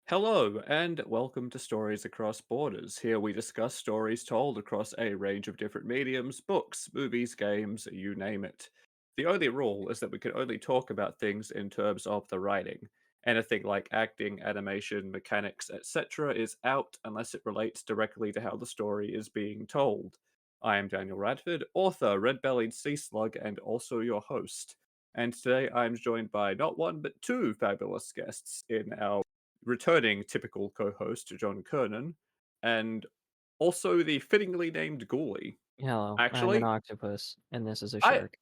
Hello, and welcome to Stories Across Borders. Here we discuss stories told across a range of different mediums books, movies, games, you name it. The only rule is that we can only talk about things in terms of the writing. Anything like acting, animation, mechanics, etc., is out unless it relates directly to how the story is being told. I am Daniel Radford, author, red bellied sea slug, and also your host. And today I'm joined by not one but two fabulous guests in our returning typical co-host John Kernan, and also the fittingly named Ghoulie. Hello, I'm an Actually, octopus, and this is a I shark.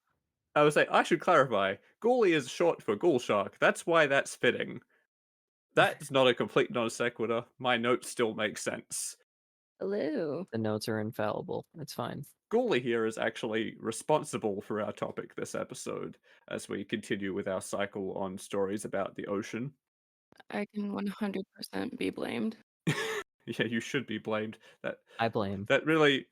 I would say I should clarify. Ghoulie is short for ghoulshark. That's why that's fitting. That's not a complete non sequitur. My notes still make sense. Hello. The notes are infallible. It's fine. Ghoulie here is actually responsible for our topic this episode, as we continue with our cycle on stories about the ocean. I can 100% be blamed. Yeah, you should be blamed. That I blame. that really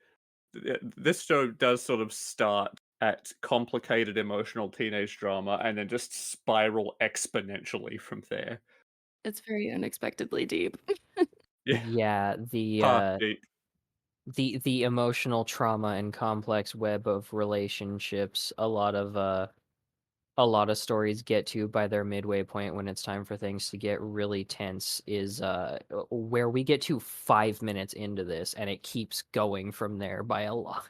this show does sort of start at complicated emotional teenage drama and then just spiral exponentially from there. It's very unexpectedly deep. Yeah, Yeah, ha, deep. the emotional trauma and complex web of relationships. A lot of stories get to by their midway point when it's time for things to get really tense. Is where we get to 5 minutes into this, and it keeps going from there by a lot.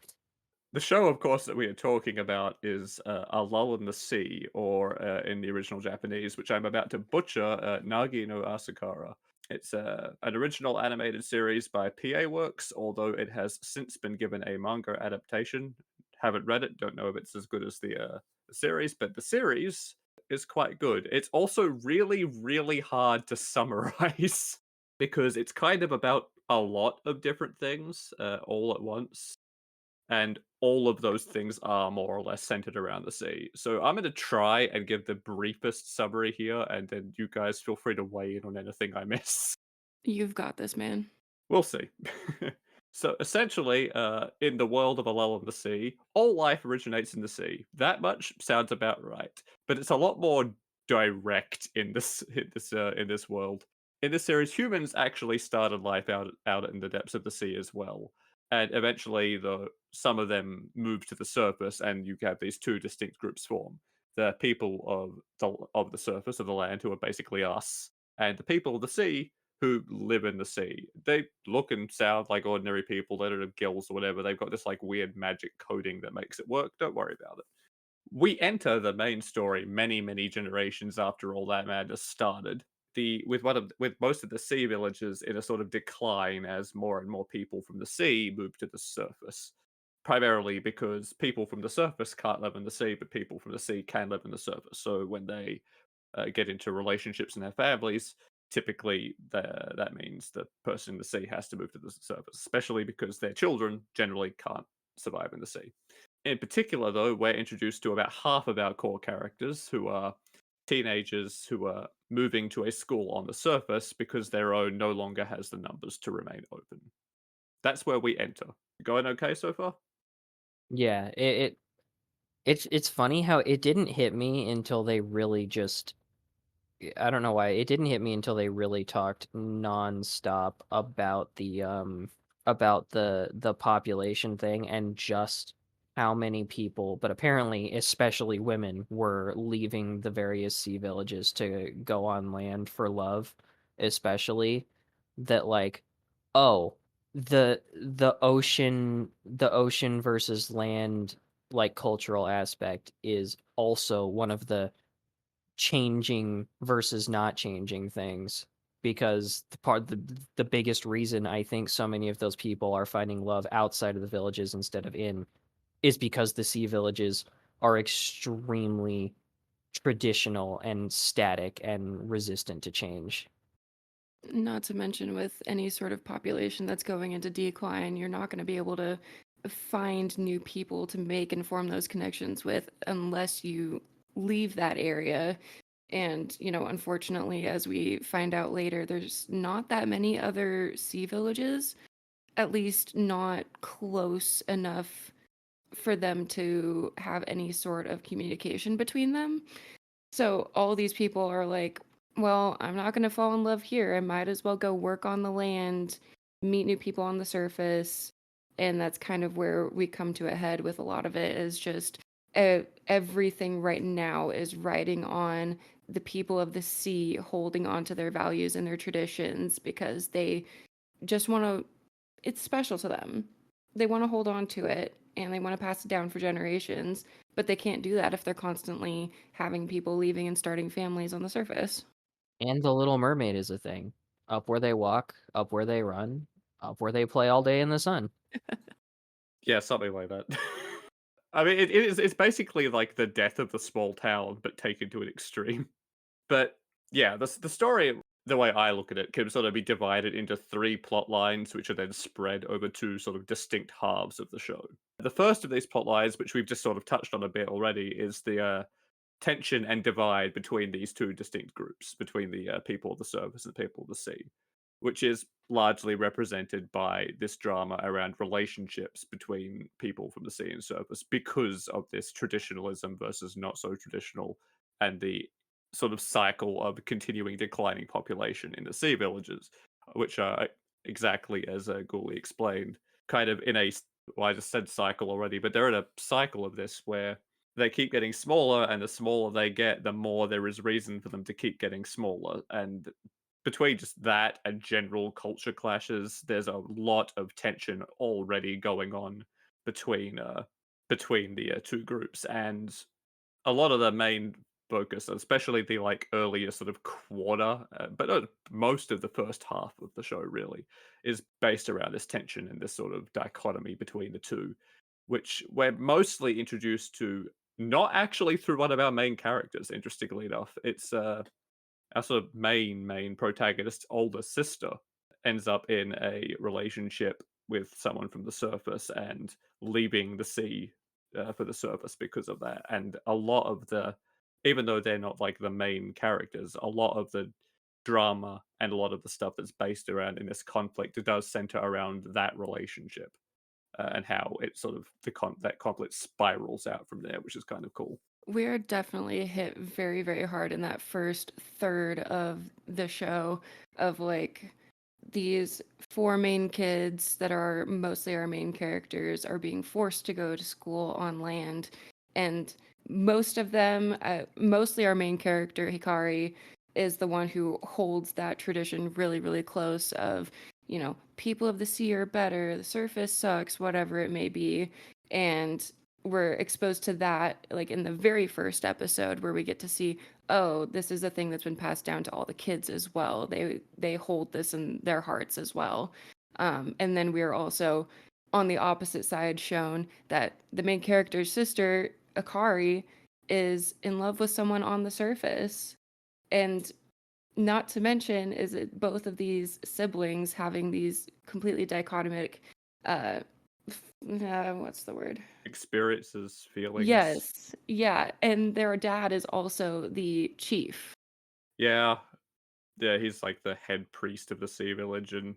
The show, of course, that we are talking about is A Lull in the Sea, or in the original Japanese, which I'm about to butcher, Nagi no Asakara. It's an original animated series by PA Works, although it has since been given a manga adaptation. Haven't read it, don't know if it's as good as the series, but the series is quite good. It's also really, really hard to summarize because it's kind of about a lot of different things all at once, and all of those things are more or less centered around the sea. So I'm going to try and give the briefest summary here, and then you guys feel free to weigh in on anything I miss. You've got this, man. We'll see. So essentially, in the world of A Lull in the Sea, all life originates in the sea. That much sounds about right, but it's a lot more direct in this world. In this series, humans actually started life out in the depths of the sea as well, and eventually, some of them moved to the surface, and you have these two distinct groups form: the people of the surface of the land, who are basically us, and the people of the sea who live in the sea. They look and sound like ordinary people. They don't have gills or whatever. They've got this like weird magic coding that makes it work. Don't worry about it. We enter the main story many, many generations after all that madness started. With most of the sea villages in a sort of decline as more and more people from the sea move to the surface. Primarily because people from the surface can't live in the sea, but people from the sea can live in the surface. So when they get into relationships and their families, typically that means the person in the sea has to move to the surface, especially because their children generally can't survive in the sea. In particular, though, we're introduced to about half of our core characters who are teenagers who are moving to a school on the surface because their own no longer has the numbers to remain open. That's where we enter. Going okay so far? Yeah, it's funny how it didn't hit me until they really just I don't know why. It didn't hit me until they really talked nonstop about the population thing and just how many people, but apparently especially women, were leaving the various sea villages to go on land for love, especially that like, oh, the ocean versus land like cultural aspect is also one of the changing versus not changing things, because the biggest reason I think so many of those people are finding love outside of the villages instead of in is because the sea villages are extremely traditional and static and resistant to change. Not to mention, with any sort of population that's going into decline, you're not going to be able to find new people to make and form those connections with unless you leave that area. And, unfortunately, as we find out later, there's not that many other sea villages, at least not close enough for them to have any sort of communication between them. So all these people are like well, I'm not going to fall in love here. I might as well go work on the land, meet new people on the surface. And that's kind of where we come to a head with a lot of it is just everything right now is riding on the people of the sea holding on to their values and their traditions because they just want to, it's special to them. They want to hold on to it and they want to pass it down for generations, but they can't do that if they're constantly having people leaving and starting families on the surface. And The Little Mermaid is a thing. Up where they walk, up where they run, up where they play all day in the sun. Yeah, something like that. I mean, it's basically like the death of the small town, but taken to an extreme. But yeah, the story, the way I look at it, can sort of be divided into three plot lines, which are then spread over two sort of distinct halves of the show. The first of these plot lines, which we've just sort of touched on a bit already, is the tension and divide between these two distinct groups, between the people of the surface and the people of the sea, which is largely represented by this drama around relationships between people from the sea and surface because of this traditionalism versus not so traditional and the sort of cycle of continuing declining population in the sea villages, which are exactly as Gooley explained, kind of in a well, I just said cycle already, but they're in a cycle of this where they keep getting smaller, and the smaller they get, the more there is reason for them to keep getting smaller. And between just that and general culture clashes, there's a lot of tension already going on between between the two groups, and a lot of the main focus, especially the like earlier sort of quarter, but most of the first half of the show really is based around this tension and this sort of dichotomy between the two, which we're mostly introduced to not actually through one of our main characters. Interestingly enough, it's our sort of main protagonist's older sister ends up in a relationship with someone from the surface and leaving the sea for the surface because of that. And a lot of the, even though they're not like the main characters, a lot of the drama and a lot of the stuff that's based around in this conflict, it does center around that relationship and how it sort of that conflict spirals out from there, which is kind of cool. We're definitely hit very, very hard in that first third of the show of like these four main kids that are mostly our main characters are being forced to go to school on land. And most of them, mostly our main character, Hikari, is the one who holds that tradition really, really close of, people of the sea are better, the surface sucks, whatever it may be. And we're exposed to that like in the very first episode where we get to see, oh, this is a thing that's been passed down to all the kids as well. They hold this in their hearts as well. And then we are also on the opposite side shown that the main character's sister, Akari, is in love with someone on the surface. And not to mention is it both of these siblings having these completely dichotomic uh, what's the word? Experiences, feelings. Yes. Yeah, and their dad is also the chief. Yeah, yeah, he's like the head priest of the sea village, and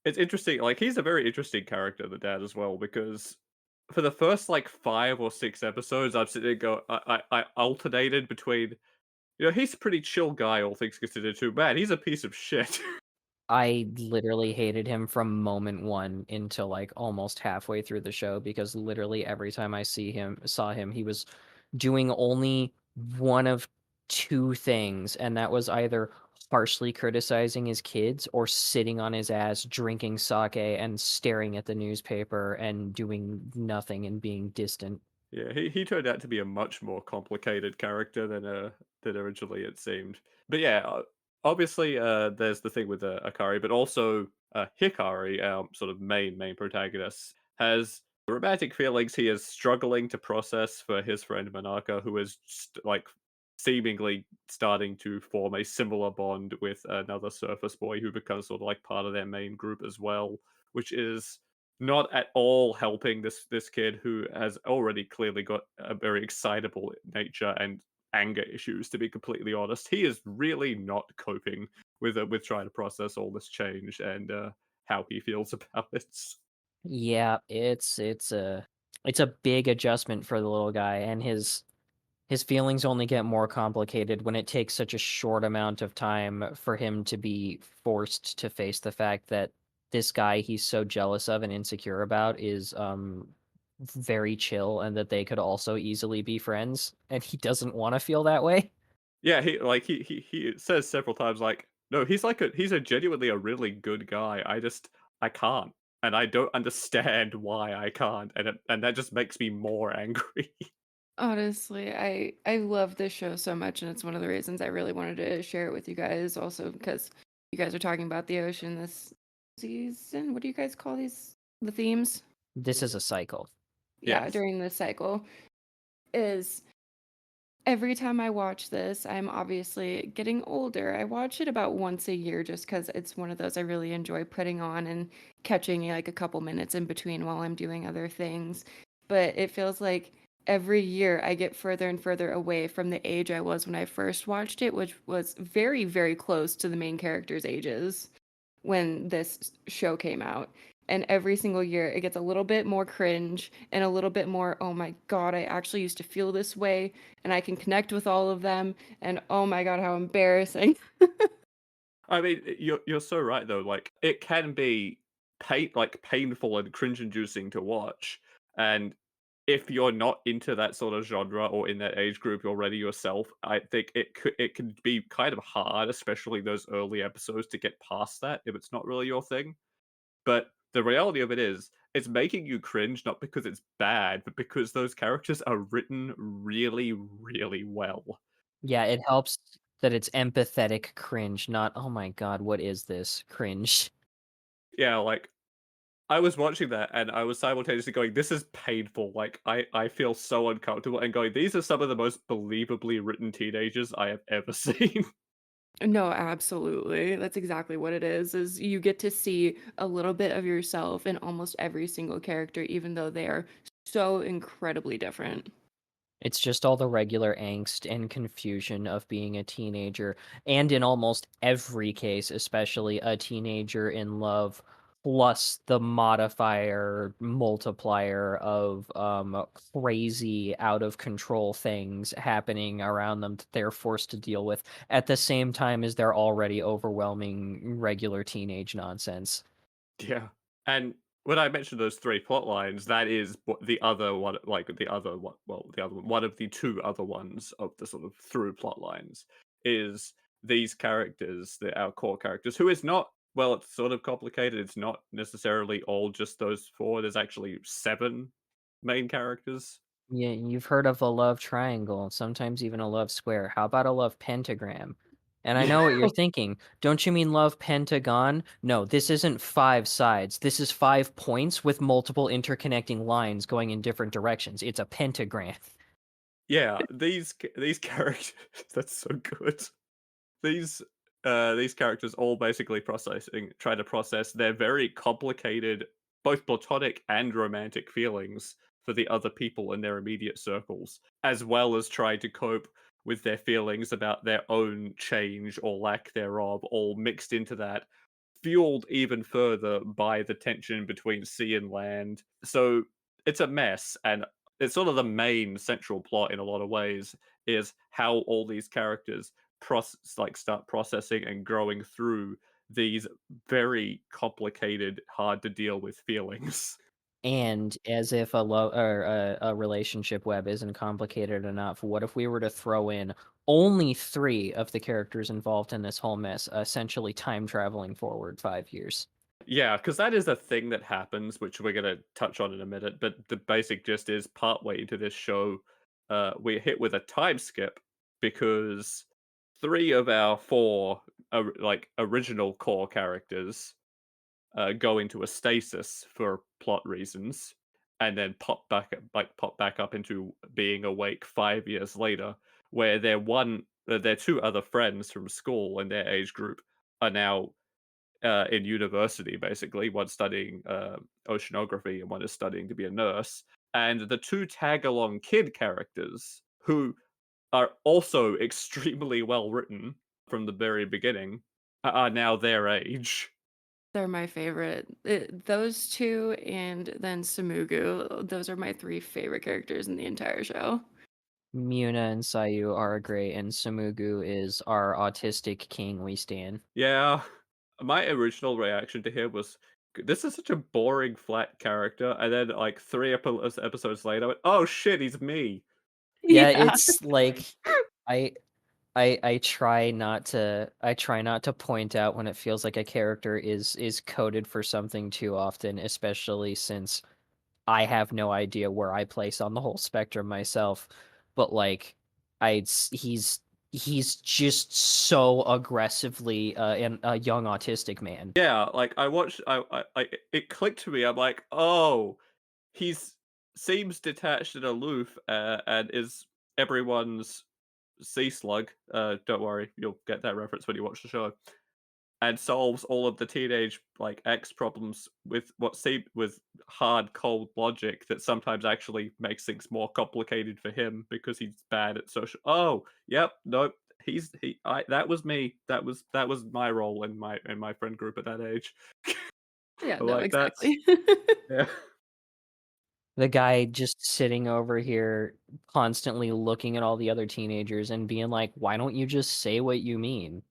it's interesting. Like he's a very interesting character, the dad as well, because for the first like 5 or 6 episodes, I've sitting there go, I alternated between, he's a pretty chill guy, all things considered. Too bad he's a piece of shit. I literally hated him from moment one until like almost halfway through the show because literally every time I saw him, he was doing only one of two things, and that was either harshly criticizing his kids or sitting on his ass drinking sake and staring at the newspaper and doing nothing and being distant. Yeah, he turned out to be a much more complicated character than originally it seemed. But yeah, obviously, there's the thing with Akari, but also Hikari, our sort of main protagonist, has romantic feelings he is struggling to process for his friend Manaka, who is like seemingly starting to form a similar bond with another surface boy who becomes sort of like part of their main group as well, which is not at all helping this kid who has already clearly got a very excitable nature and anger issues. To be completely honest, he is really not coping with trying to process all this change and how he feels about it. Yeah, it's a big adjustment for the little guy, and his His feelings only get more complicated when it takes such a short amount of time for him to be forced to face the fact that this guy he's so jealous of and insecure about is very chill and that they could also easily be friends and he doesn't want to feel that way. Yeah, he says several times like, no, he's a genuinely a really good guy. I can't, and I don't understand why I can't, and that just makes me more angry. Honestly, I love this show so much, and it's one of the reasons I really wanted to share it with you guys. Also, because you guys are talking about the ocean this season. What do you guys call these? The themes? This is a cycle. Yeah, Yes. during this cycle is every time I watch this, I'm obviously getting older. I watch it about once a year just because it's one of those I really enjoy putting on and catching like a couple minutes in between while I'm doing other things. But it feels like every year I get further and further away from the age I was when I first watched it, which was very, very close to the main characters' ages when this show came out. And every single year it gets a little bit more cringe and a little bit more, oh my God, I actually used to feel this way and I can connect with all of them. And oh my God, how embarrassing. I mean, you're so right though. Like, it can be painful and cringe-inducing to watch, and if you're not into that sort of genre or in that age group already yourself, I think it can be kind of hard, especially those early episodes, to get past that if it's not really your thing. But the reality of it is, it's making you cringe not because it's bad, but because those characters are written really, really well. Yeah, it helps that it's empathetic cringe, not, "Oh my god, what is this?" cringe. Yeah, like I was watching that and I was simultaneously going, "This is painful." Like I feel so uncomfortable and going, "These are some of the most believably written teenagers I have ever seen." No, absolutely. That's exactly what it is you get to see a little bit of yourself in almost every single character, even though they are so incredibly different. It's just all the regular angst and confusion of being a teenager, and in almost every case, especially a teenager in love, plus the modifier multiplier of crazy out of control things happening around them that they're forced to deal with at the same time as their already overwhelming regular teenage nonsense. Yeah. And when I mentioned those 3 plot lines, that is what the other one the other one of the 2 other ones of the sort of through plot lines is these characters, our core characters, who is not well, it's sort of complicated. It's not necessarily all just those 4. There's actually 7 main characters. Yeah, you've heard of a love triangle, sometimes even a love square. How about a love pentagram? And I Yeah. know what you're thinking. Don't you mean love pentagon? No, this isn't 5 sides. This is 5 points with multiple interconnecting lines going in different directions. It's a pentagram. Yeah, these characters that's so good. These these characters all basically try to process their very complicated, both platonic and romantic feelings for the other people in their immediate circles, as well as try to cope with their feelings about their own change or lack thereof, all mixed into that, fueled even further by the tension between sea and land. So it's a mess, and it's sort of the main central plot in a lot of ways is how all these characters start processing and growing through these very complicated, hard to deal with feelings. And as if a love or a relationship web isn't complicated enough, what if we were to throw in only 3 of the characters involved in this whole mess, essentially time traveling forward 5 years? Yeah, because that is a thing that happens, which we're gonna touch on in a minute. But the basic gist is partway into this show, we're hit with a time skip because 3 of our 4 original core characters go into a stasis for plot reasons, and then pop back up into being awake 5 years later, where their 2 other friends from school and their age group are now in university, basically. One studying oceanography, and one is studying to be a nurse. And the 2 tag along kid characters, who are also extremely well written from the very beginning, are now their age. They're my favorite. Those two and then Samugu. Those are my three favorite characters in the entire show. Muna and Sayu are great, and Sumugu is our autistic king we stan. Yeah. My original reaction to him was, "This is such a boring, flat character," and then, like, 3 episodes later, I went, "Oh shit, he's me." Yeah, Yeah. it's like I I try not to point out when it feels like a character is coded for something too often, especially since I have no idea where I place on the whole spectrum myself. But like he's just so aggressively a young autistic man. Yeah, like, I watched I it clicked to me, I'm like, "Oh, he's seems detached and aloof, and is everyone's sea slug." Don't worry, you'll get that reference when you watch the show. And solves all of the teenage, like, X problems with what seem with hard, cold logic that sometimes actually makes things more complicated for him because he's bad at social. Oh, yep, nope, he I that was me. That was my role in my friend group at that age. Yeah, I'm no, like, that's exactly. yeah. The guy just sitting over here constantly looking at all the other teenagers and being like, "Why don't you just say what you mean?"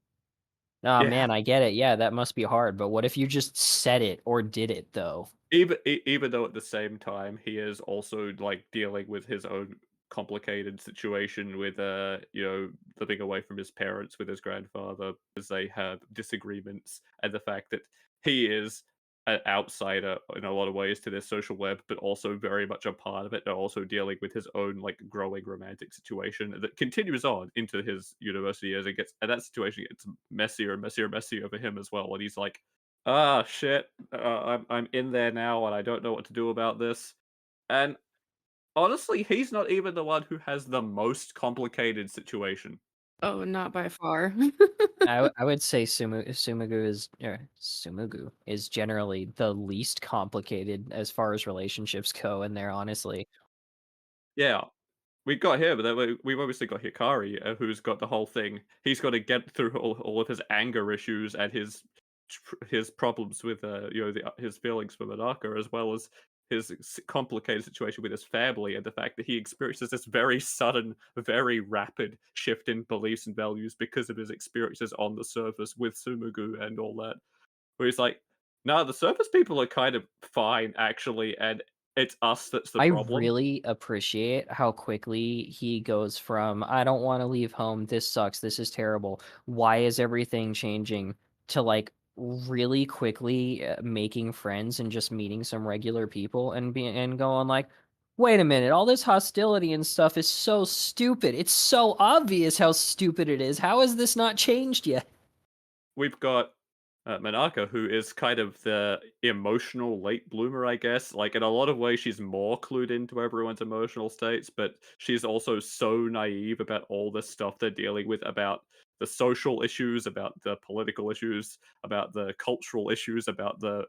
"Aw, Yeah. man, I get it. Yeah, that must be hard, but what if you just said it or did it, though?" Even though at the same time he is also, like, dealing with his own complicated situation with, living away from his parents with his grandfather as they have disagreements, and the fact that he is an outsider in a lot of ways to this social web, but also very much a part of it, and also dealing with his own, like, growing romantic situation that continues on into his university as it gets and that situation gets messier and messier and messier for him as well, and he's like, "Ah, shit. I'm in there now, and I don't know what to do about this." And honestly, he's not even the one who has the most complicated situation. Oh, not by far. I would say Sumugu is generally the least complicated as far as relationships go in there, honestly. Yeah, we got him, but then we've obviously got Hikari, who's got the whole thing. He's got to get through all of his anger issues and his problems with his feelings for Manaka, as well as his complicated situation with his family, and the fact that he experiences this very sudden, very rapid shift in beliefs and values because of his experiences on the surface with Sumugu and all that. Where he's like, "No, the surface people are kind of fine actually, and it's us that's the I problem." really appreciate how quickly he goes from, "I don't wanna leave home, this sucks, this is terrible, why is everything changing?" to, like, really quickly, making friends and just meeting some regular people and being and going like, "Wait a minute, all this hostility and stuff is so stupid, it's so obvious how stupid it is, how has this not changed yet?" We've got Manaka, who is kind of the emotional late bloomer, I guess. Like in a lot of ways, she's more clued into everyone's emotional states, but she's also so naive about all the stuff they're dealing with, about the social issues, about the political issues, about the cultural issues, about the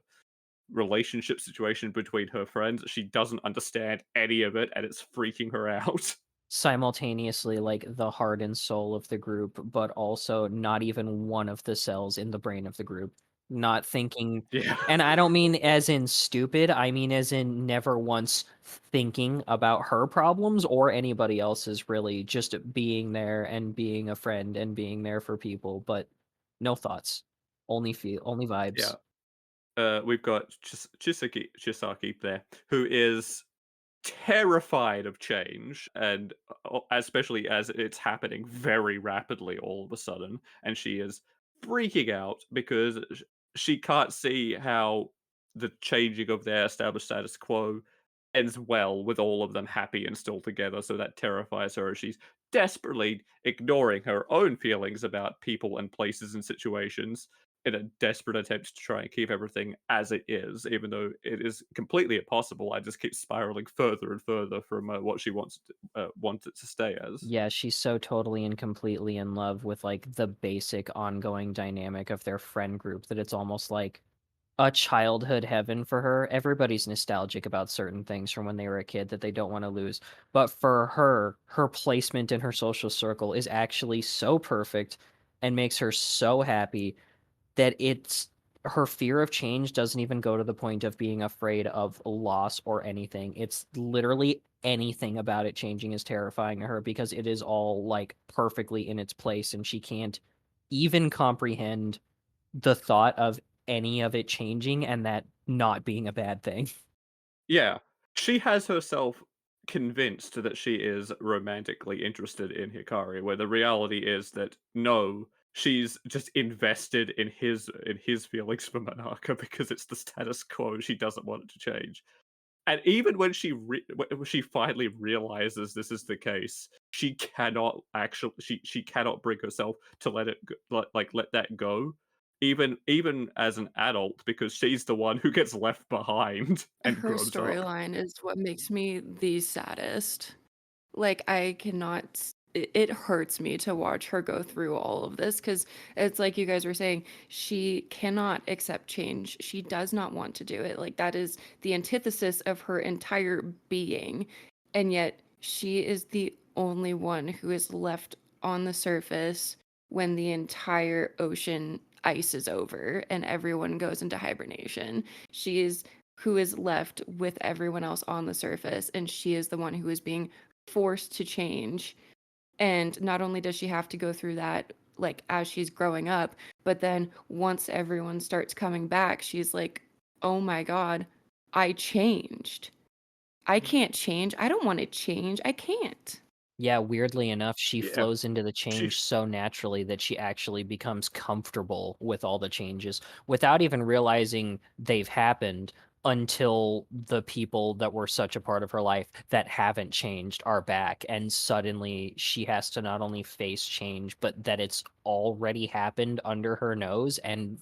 relationship situation between her friends. She doesn't understand any of it, and it's freaking her out. Simultaneously, like, the heart and soul of the group, but also not even one of the cells in the brain of the group. Not thinking Yeah. and I don't mean as in stupid, I mean as in never once thinking about her problems or anybody else's really, just being there and being a friend and being there for people, but no thoughts. Only Yeah. vibes. We've got Chisaki there, who is terrified of change, and especially as it's happening very rapidly all of a sudden, and she is freaking out because she can't see how the changing of their established status quo ends well with all of them happy and still together, so that terrifies her. She's desperately ignoring her own feelings about people and places and situations in a desperate attempt to try and keep everything as it is, even though it is completely impossible. I just keep spiraling further and further from what she wants it to stay as. Yeah, she's so totally and completely in love with, like, the basic ongoing dynamic of their friend group that it's almost like a childhood heaven for her. Everybody's nostalgic about certain things from when they were a kid that they don't wanna lose, but for her, her placement in her social circle is actually so perfect and makes her so happy that it's her fear of change doesn't even go to the point of being afraid of loss or anything. It's literally anything about it changing is terrifying to her because it is all like perfectly in its place and she can't even comprehend the thought of any of it changing and that not being a bad thing. Yeah. She has herself convinced that she is romantically interested in Hikari, where the reality is that no, she's just invested in his feelings for Monaka because it's the status quo. She doesn't want it to change. And even when when she finally realizes this is the case, she cannot actually she cannot bring herself to let it let that go. Even as an adult, because she's the one who gets left behind and Her grows up. storyline is what makes me the saddest. Like, I cannot it hurts me to watch her go through all of this because it's like you guys were saying, she cannot accept change. She does not want to do it. Like, that is the antithesis of her entire being. And yet, she is the only one who is left on the surface when the entire ocean ices over and everyone goes into hibernation. She is who is left with everyone else on the surface, and she is the one who is being forced to change. And not only does she have to go through that like as she's growing up, but then once everyone starts coming back, she's like, "Oh my god, I changed. I can't change. I don't want to change. I can't." Yeah, weirdly enough, she Yeah. flows into the She change so naturally that she actually becomes comfortable with all the changes without even realizing they've happened until the people that were such a part of her life that haven't changed are back. And suddenly she has to not only face change, but that it's already happened under her nose and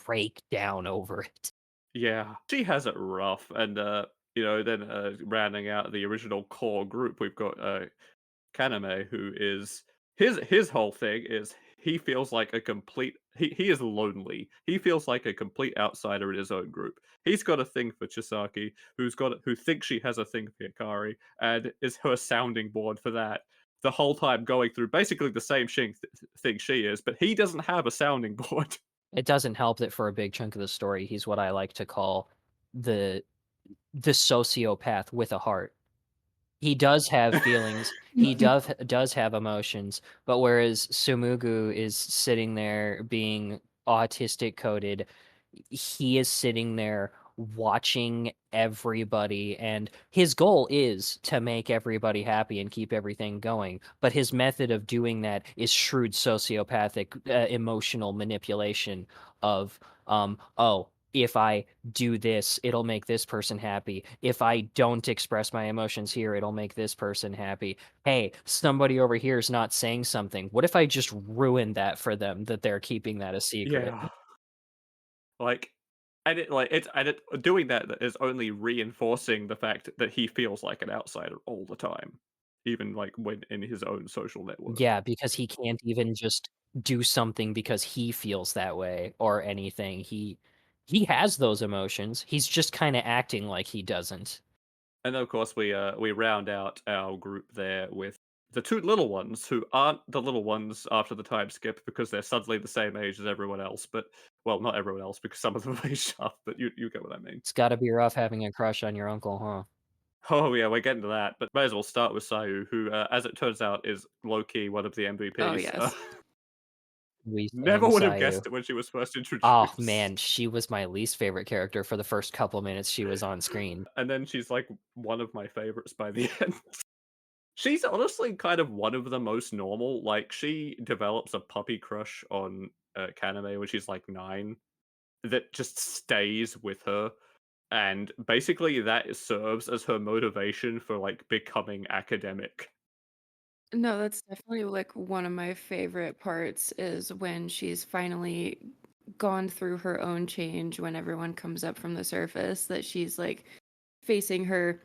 break down over it. Yeah, she has it rough, and, then, rounding out the original core group, we've got, Kaname, who is his whole thing is he feels like a complete he is lonely. He feels like a complete outsider in his own group. He's got a thing for Chisaki, who thinks she has a thing for Hikari, and is her sounding board for that. The whole time going through basically the same thing she is, but he doesn't have a sounding board. It doesn't help that for a big chunk of the story, he's what I like to call the the sociopath with a heart. He does have feelings, he does have emotions, but whereas Sumugu is sitting there being autistic coded, he is sitting there watching everybody, and his goal is to make everybody happy and keep everything going, but his method of doing that is shrewd sociopathic, emotional manipulation of, "Oh, if I do this, it'll make this person happy. If I don't express my emotions here, it'll make this person happy. Hey, somebody over here is not saying something. What if I just ruin that for them that they're keeping that a secret?" Yeah. Like, it's doing that is only reinforcing the fact that he feels like an outsider all the time, even, like, when in his own social network. Yeah, because he can't even just do something because he feels that way or anything. He has those emotions. He's just kinda acting like he doesn't. And of course, we round out our group there with the 2 little ones who aren't the little ones after the time skip because they're suddenly the same age as everyone else, but well, not everyone else because some of them are aged up, but you get what I mean. It's gotta be rough having a crush on your uncle, huh? Oh, yeah, we're getting to that, but may as well start with Sayu, who, as it turns out, is low-key one of the Oh, MVPs. yes. We Never stand would have Sayu. guessed it when she was first Oh, introduced. man, she was my least favorite character for the first couple minutes she was on screen. And then she's, like, one of my favorites by the end. She's honestly kind of one of the most normal, like, she develops a puppy crush on, Kaname when she's, like, 9 that just stays with her, and basically that serves as her motivation for, like, becoming academic. No, that's definitely like one of my favorite parts is when she's finally gone through her own change when everyone comes up from the surface, that she's like facing her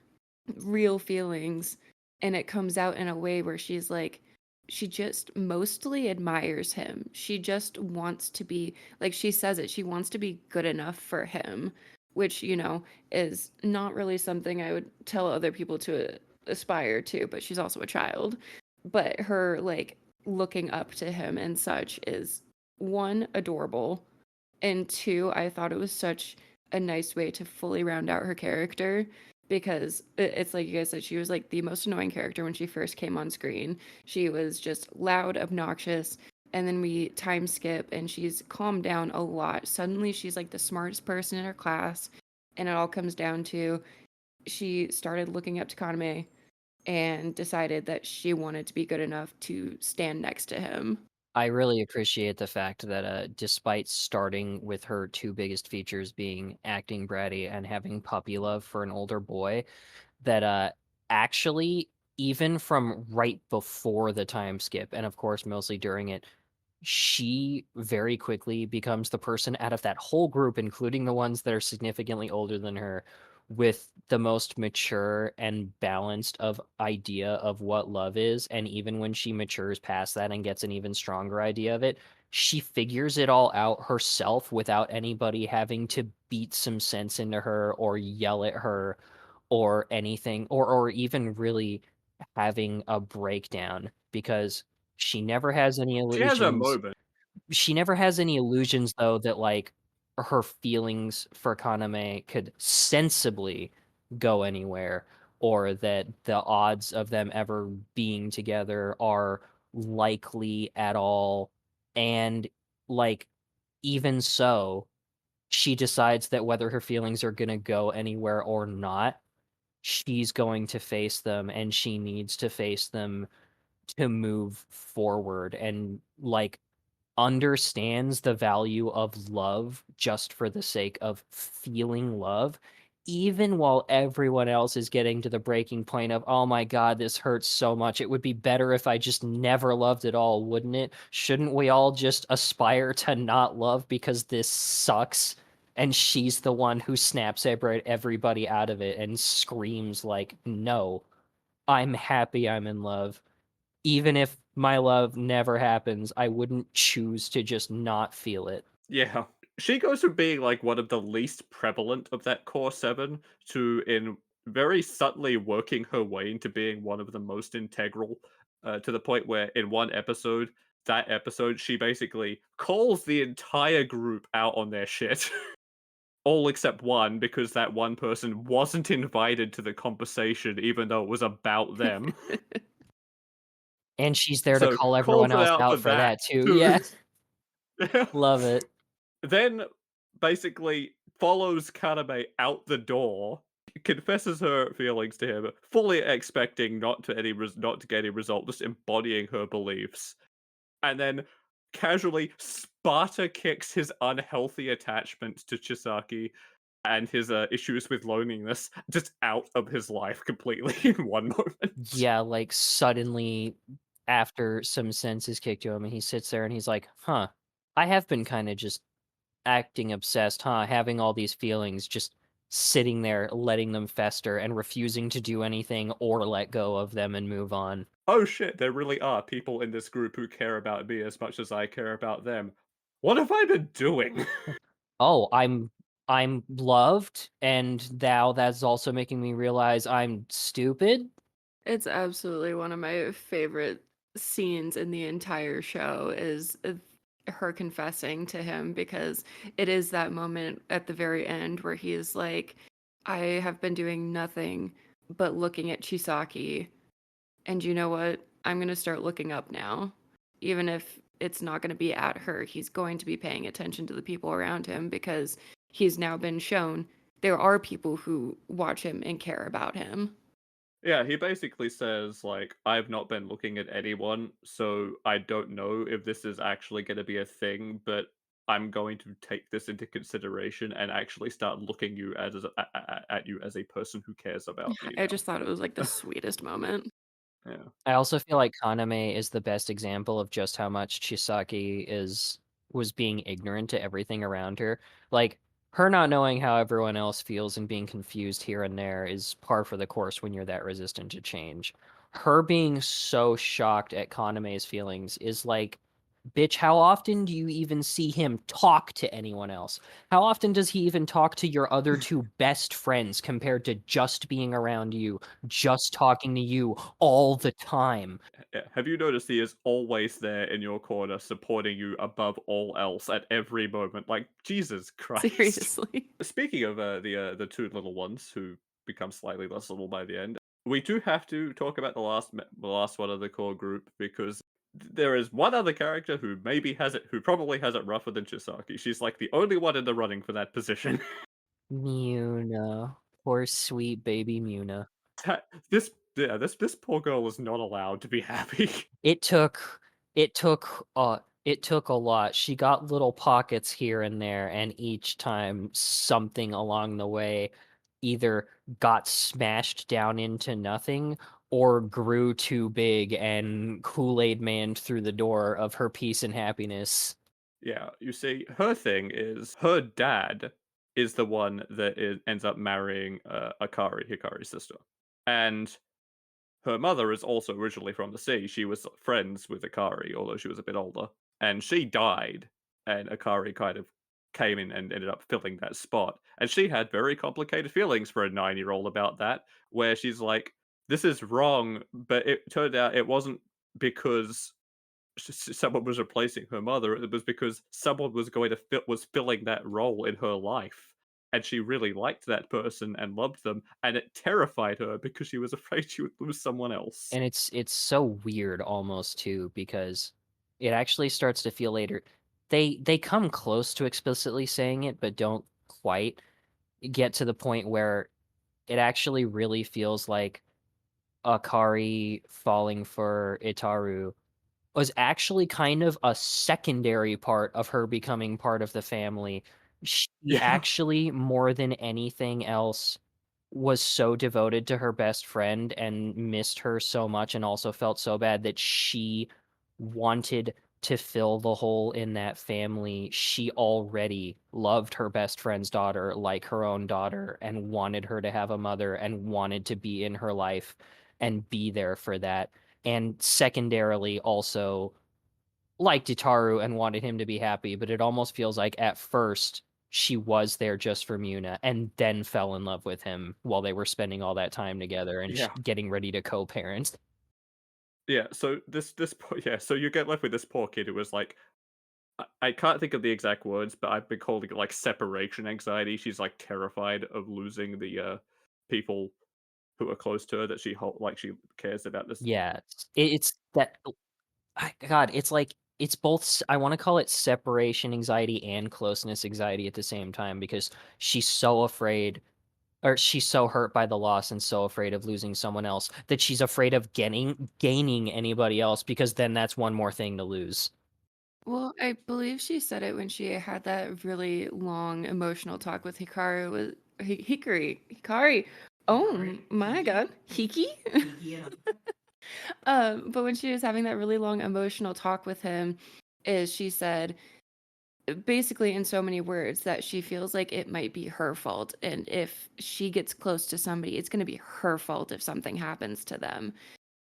real feelings, and it comes out in a way where she's like she just mostly admires him. She just wants to be like she says it, she wants to be good enough for him, which, is not really something I would tell other people to aspire to, but she's also a child. But her like looking up to him and such is one adorable, and two, I thought it was such a nice way to fully round out her character because it's like you guys said, she was like the most annoying character when she first came on screen. She was just loud, obnoxious, and then we time skip and she's calmed down a lot. Suddenly she's like the smartest person in her class, and it all comes down to she started looking up to Kaname and decided that she wanted to be good enough to stand next to him. I really appreciate the fact that, despite starting with her 2 biggest features being acting bratty and having puppy love for an older boy, that, actually, even from right before the time skip, and of course, mostly during it, she very quickly becomes the person out of that whole group, including the ones that are significantly older than her, with the most mature and balanced of idea of what love is. And even when she matures past that and gets an even stronger idea of it, she figures it all out herself without anybody having to beat some sense into her or yell at her or anything, or even really having a breakdown, because she never has any She has a illusions. moment. She never has any illusions, though, that, like, her feelings for Kaname could sensibly go anywhere, or that the odds of them ever being together are likely at all, and, like, even so, she decides that whether her feelings are gonna go anywhere or not, she's going to face them, and she needs to face them to move forward, and, like, understands the value of love just for the sake of feeling love, even while everyone else is getting to the breaking point of, "Oh my god, this hurts so much. It would be better if I just never loved at all, wouldn't it? Shouldn't we all just aspire to not love because this sucks?" And she's the one who snaps everybody out of it and screams like, "No, I'm happy I'm in love. Even if my love never happens, I wouldn't choose to just not feel it." Yeah. She goes from being like one of the least prevalent of that core seven to in very subtly working her way into being one of the most integral, to the point where in one episode, that episode, she basically calls the entire group out on their shit. All except one, because that one person wasn't invited to the conversation, even though it was about them. And she's there to So call calls everyone it else out for out for that that too. too. Yeah. Love it. Then basically follows Kaname out the door, confesses her feelings to him, fully expecting not to get any result, just embodying her beliefs, and then casually Sparta kicks his unhealthy attachment to Chisaki and his issues with loneliness just out of his life completely in one moment. Yeah, like, suddenly, after some sense is kicked to him, and he sits there and he's like, "Huh, I have been kinda just acting obsessed, huh? Having all these feelings, just sitting there, letting them fester, and refusing to do anything or let go of them and move on." Oh shit, there really are people in this group who care about me as much as I care about them. What have I been doing? Oh, I'm loved, and now that's also making me realize I'm stupid? It's absolutely one of my favorite scenes in the entire show is her confessing to him, because it is that moment at the very end where he is like, I have been doing nothing but looking at Chisaki, and you know what? I'm going to start looking up now. Even if it's not going to be at her, he's going to be paying attention to the people around him, because he's now been shown there are people who watch him and care about him. Yeah, he basically says, like, I've not been looking at anyone, so I don't know if this is actually going to be a thing, but I'm going to take this into consideration and actually start looking at you as a person who cares about me I now. just thought it was like the sweetest moment. Yeah. I also feel like Kaname is the best example of just how much Chisaki was being ignorant to everything around her. Like, her not knowing how everyone else feels and being confused here and there is par for the course when you're that resistant to change. Her being so shocked at Kaname's feelings is like, bitch, how often do you even see him talk to anyone else? How often does he even talk to your other two best friends compared to just being around you, just talking to you all the time? Yeah. Have you noticed he is always there in your corner, supporting you above all else at every moment? Like, Jesus Christ. Seriously. Speaking of the two little ones who becomes slightly less lovable by the end. We do have to talk about the last one of the core group because there is one other character who probably has it rougher than Chisaki. She's like the only one in the running for that position. Muna. Poor sweet baby Muna. This poor girl is not allowed to be happy. It took it took a lot. She got little pockets here and there, and each time something along the way either got smashed down into nothing or grew too big and Kool-Aid manned through the door of her peace and happiness. Yeah, you see, her thing is her dad is the one that ends up marrying Hikari's sister. And her mother is also originally from the sea. She was friends with Akari, although she was a bit older. And she died, and Akari kind of came in and ended up filling that spot. And she had very complicated feelings for a 9-year-old about that, where she's like, this is wrong, but it turned out it wasn't because someone was replacing her mother. It was because someone was going to was filling that role in her life, and she really liked that person and loved them, and it terrified her because she was afraid she would lose someone else. And it's so weird almost too because it actually starts to feel later. They come close to explicitly saying it, but don't quite get to the point where it actually really feels like Akari falling for Itaru was actually kind of a secondary part of her becoming part of the family. She Yeah, actually, more than anything else, was so devoted to her best friend and missed her so much and also felt so bad that she wanted to fill the hole in that family. She already loved her best friend's daughter like her own daughter and wanted her to have a mother and wanted to be in her life and be there for that. And secondarily, also liked Itaru and wanted him to be happy, but it almost feels like at first she was there just for Muna and then fell in love with him while they were spending all that time together and yeah, getting ready to co-parent. yeah. So yeah. So you get left with this poor kid who was like, I can't think of the exact words, but I've been calling it like separation anxiety. She's like terrified of losing the people who are close to her that she cares about. This. Yeah, it's that God, it's like it's both I wanna call it separation anxiety and closeness anxiety at the same time because she's so afraid or she's so hurt by the loss and so afraid of losing someone else that she's afraid of gaining anybody else because then that's one more thing to lose. Well, I believe she said it when she had that really long emotional talk with Hikaru with Hikari. Oh my God, Hiki. But when she was having that really long emotional talk with him, is she said basically in so many words that she feels like it might be her fault, and if she gets close to somebody, it's going to be her fault if something happens to them.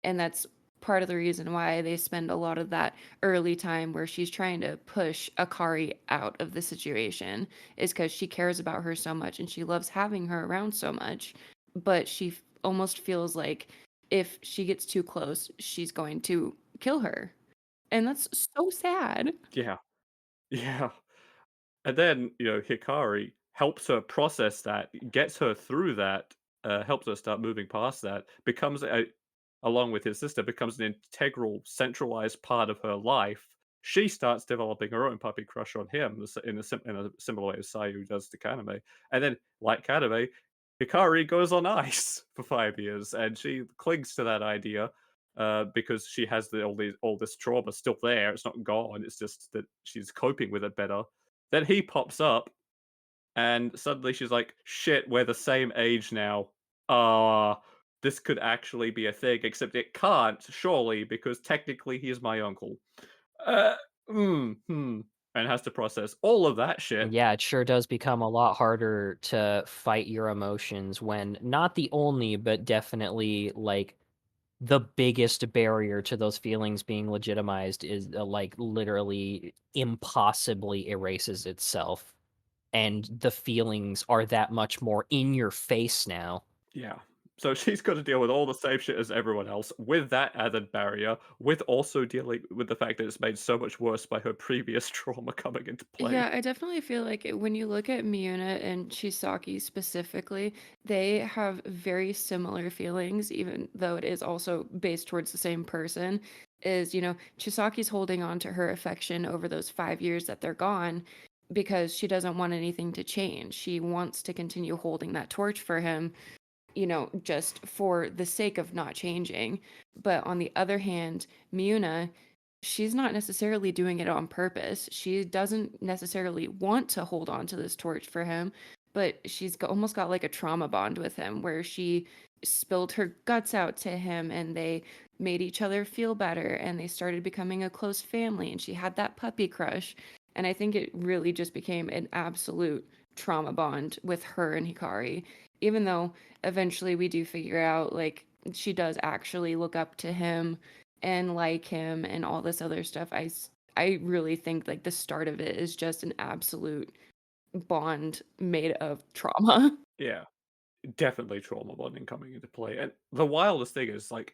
And that's part of the reason why they spend a lot of that early time where she's trying to push Akari out of the situation, is because she cares about her so much and she loves having her around so much, but almost feels like if she gets too close she's going to kill her, and that's so sad. Yeah, yeah. And then, Hikari helps her process that, gets her through that, helps her start moving past that, along with his sister, becomes an integral, centralized part of her life. She starts developing her own puppy crush on him in a similar way as Sayu does to Kaname. And then, like Kaname, Hikari goes on ice for 5 years, and she clings to that idea because she has all this trauma still there. It's not gone. It's just that she's coping with it better. Then he pops up, and suddenly she's like, "Shit, we're the same age now. Ah, this could actually be a thing, except it can't, surely, because technically he is my uncle." Uh, and has to process all of that shit. Yeah, it sure does become a lot harder to fight your emotions when not the only, but definitely like the biggest barrier to those feelings being legitimized is like literally impossibly erases itself. And the feelings are that much more in your face now. Yeah. So she's got to deal with all the same shit as everyone else, with that added barrier, with also dealing with the fact that it's made so much worse by her previous trauma coming into play. Yeah, I definitely feel like when you look at Miyuna and Chisaki specifically, they have very similar feelings, even though it is also based towards the same person. Chisaki's holding on to her affection over those 5 years that they're gone because she doesn't want anything to change. She wants to continue holding that torch for him, just for the sake of not changing. But on the other hand, Miyuna, she's not necessarily doing it on purpose. She doesn't necessarily want to hold on to this torch for him, but almost got like a trauma bond with him where she spilled her guts out to him and they made each other feel better and they started becoming a close family and she had that puppy crush. And I think it really just became an absolute trauma bond with her and Hikari, even though eventually we do figure out like she does actually look up to him and like him and all this other stuff. I really think like the start of it is just an absolute bond made of trauma. Yeah, definitely trauma bonding coming into play. And the wildest thing is, like,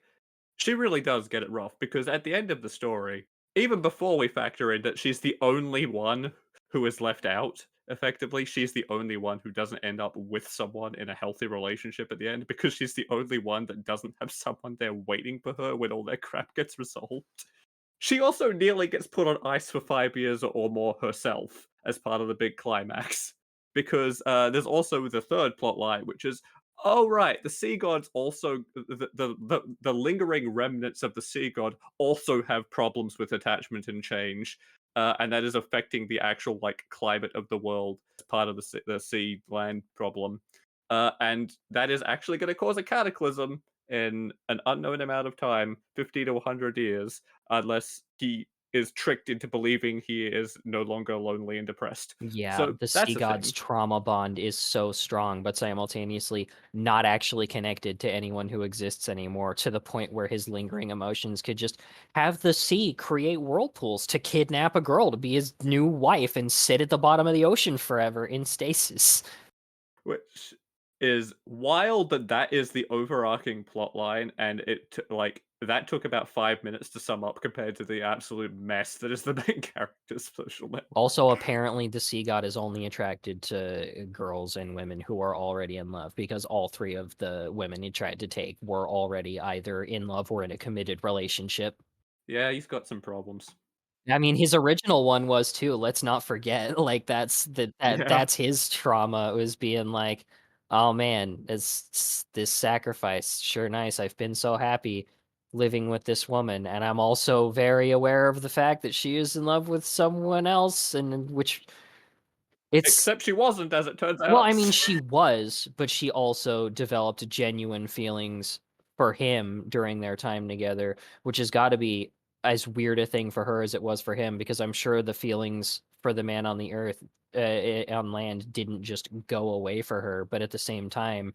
she really does get it rough because at the end of the story, even before we factor in that she's the only one who is left out, effectively, she's the only one who doesn't end up with someone in a healthy relationship at the end because she's the only one that doesn't have someone there waiting for her when all their crap gets resolved. She also nearly gets put on ice for 5 years or more herself as part of the big climax, because, there's also the third plot line, which is, oh, right, the sea gods also the lingering remnants of the sea god also have problems with attachment and change, and that is affecting the actual, like, climate of the world as part of the sea land problem, and that is actually gonna cause a cataclysm in an unknown amount of time, 50 to 100 years, unless he is tricked into believing he is no longer lonely and depressed. Yeah, So the that's sea the god's thing. trauma bond is so strong, but simultaneously not actually connected to anyone who exists anymore, to the point where his lingering emotions could just have the sea create whirlpools to kidnap a girl to be his new wife and sit at the bottom of the ocean forever in stasis. Which is wild that that is the overarching plot line, and like, that took about 5 minutes to sum up compared to the absolute mess that is the main character's social network. Also, apparently, the sea god is only attracted to girls and women who are already in love because all three of the women he tried to take were already either in love or in a committed relationship. Yeah, he's got some problems. I mean, his original one was too, let's not forget, like, Yeah. that's his trauma, was being like, "Oh, man, this sacrifice, sure nice, I've been so happy living with this woman, and I'm also very aware of the fact that she is in love with someone else," and which it's Except she wasn't, as it turns well, out. I mean, she was, but she also developed genuine feelings for him during their time together, which has gotta be as weird a thing for her as it was for him, because I'm sure the feelings for the man on the earth, on land didn't just go away for her, but at the same time,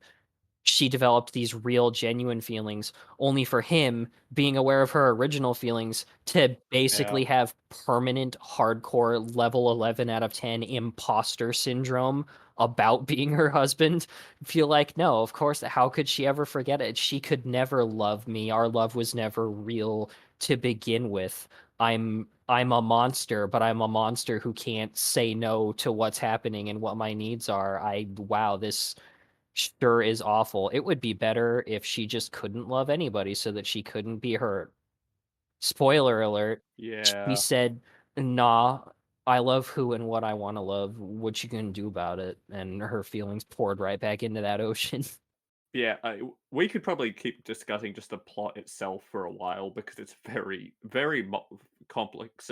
she developed these real genuine feelings only for him being aware of her original feelings to Yeah. basically have permanent hardcore level 11 out of 10 imposter syndrome about being her husband. Feel like, no, of course, how could she ever forget it? She could never love me. Our love was never real to begin with. I'm a monster, but I'm a monster who can't say no to what's happening and what my needs are. Wow, this sure is awful. It would be better if she just couldn't love anybody so that she couldn't be hurt. Spoiler alert, she Yeah. said, "Nah, I love who and what I wanna love. What you gonna do about it?" And her feelings poured right back into that ocean. Yeah, we could probably keep discussing just the plot itself for a while because it's very, very complex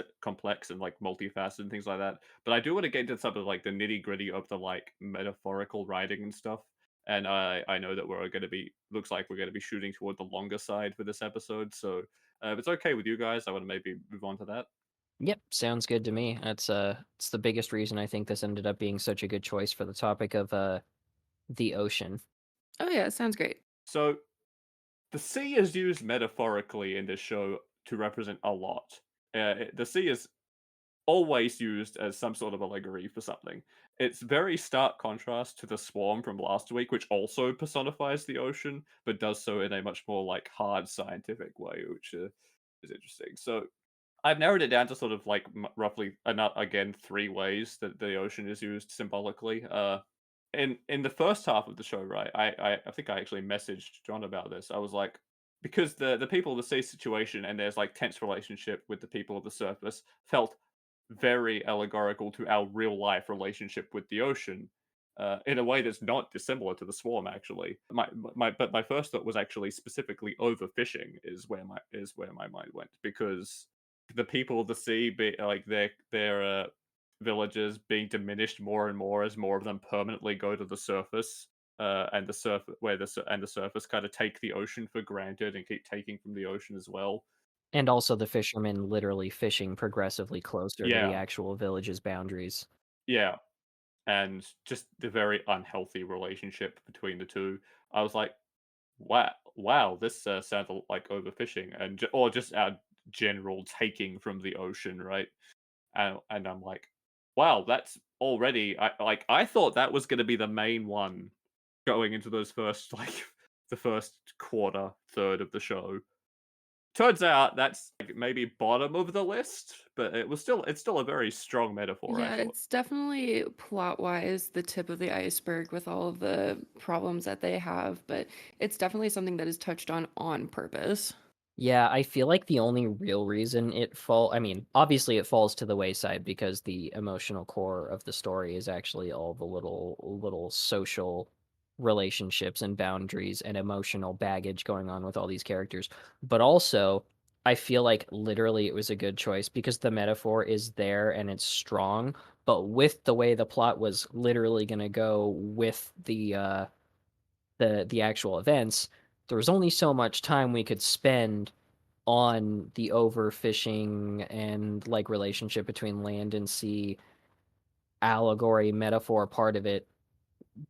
and like multifaceted and things like that. But I do want to get into some of like the nitty gritty of the like metaphorical writing and stuff. And I know that we're going to be looks like we're going to be shooting toward the longer side for this episode. So if it's okay with you guys, I want to maybe move on to that. Yep, sounds good to me. It's the biggest reason I think this ended up being such a good choice for the topic of, the ocean. Oh yeah, it sounds great. So the sea is used metaphorically in this show to represent a lot. The sea is always used as some sort of allegory for something. It's very stark contrast to the swarm from last week, which also personifies the ocean, but does so in a much more like hard scientific way, which is interesting. So I've narrowed it down to sort of like roughly, not again, three ways that the ocean is used symbolically. In the first half of the show, right? I think I actually messaged John about this. I was like, because the people of the sea situation and there's like tense relationship with the people of the surface felt very allegorical to our real life relationship with the ocean. In a way that's not dissimilar to the swarm, actually. But my first thought was actually specifically overfishing is where my mind went, because the people of the sea, like their villages being diminished more and more as more of them permanently go to the surface, and the surface kind of take the ocean for granted and keep taking from the ocean as well. And also the fishermen literally fishing progressively closer to the Yeah, actual village's boundaries. yeah, and just the very unhealthy relationship between the two. I was like, wow, this sounds like overfishing or just our general taking from the ocean, right? And I'm like, wow, that's already. I thought that was going to be the main one going into those first like the first quarter third of the show. Turns out that's like maybe bottom of the list, but it's still a very strong metaphor, I Yeah, thought. it's definitely plot-wise the tip of the iceberg with all of the problems that they have, but it's definitely something that is touched on purpose. Yeah, I feel like the only real reason I mean, obviously it falls to the wayside because the emotional core of the story is actually all the little social relationships and boundaries and emotional baggage going on with all these characters. But also, I feel like literally it was a good choice because the metaphor is there and it's strong, but with the way the plot was literally going to go with the actual events, there was only so much time we could spend on the overfishing and like relationship between land and sea allegory metaphor part of it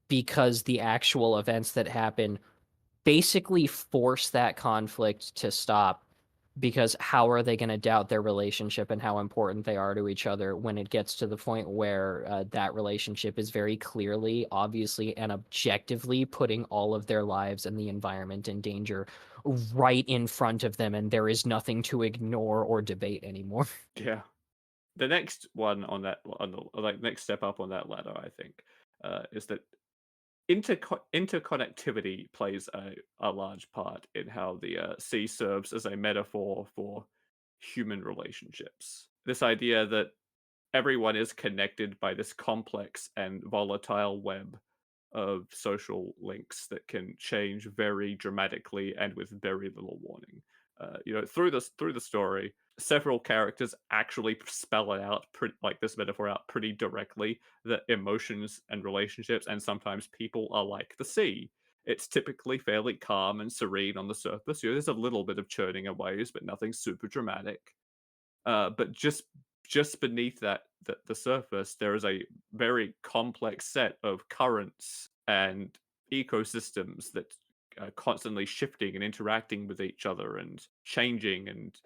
because the actual events that happen basically force that conflict to stop because how are they going to doubt their relationship and how important they are to each other when it gets to the point where that relationship is very clearly, obviously, and objectively putting all of their lives and the environment in danger right in front of them, and there is nothing to ignore or debate anymore. Yeah. The next one on the like next step up on that ladder, I think, is that interconnectivity plays a large part in how the sea serves as a metaphor for human relationships. This idea that everyone is connected by this complex and volatile web of social links that can change very dramatically and with very little warning. Through the story, several characters actually spell it out, like this metaphor out pretty directly. That emotions and relationships, and sometimes people, are like the sea. It's typically fairly calm and serene on the surface. There's a little bit of churning of waves, but nothing super dramatic. But just beneath the surface, there is a very complex set of currents and ecosystems that are constantly shifting and interacting with each other and changing and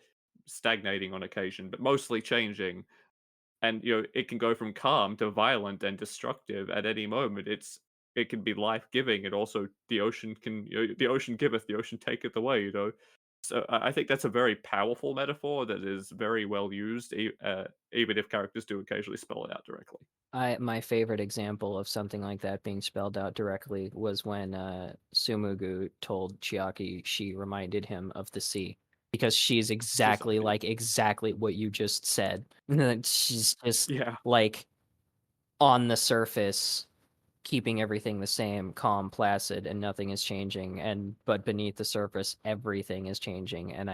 stagnating on occasion, but mostly changing. And it can go from calm to violent and destructive at any moment. It can be life giving, and also the ocean can the ocean giveth, the ocean taketh away. So I think that's a very powerful metaphor that is very well used, even if characters do occasionally spell it out directly. My favorite example of something like that being spelled out directly was when Sumugu told Chiaki she reminded him of the sea because she's exactly Precisely. like exactly what you just said. That she's just Yeah, like on the surface keeping everything the same, calm, placid, and nothing is changing. And but beneath the surface, everything is changing. And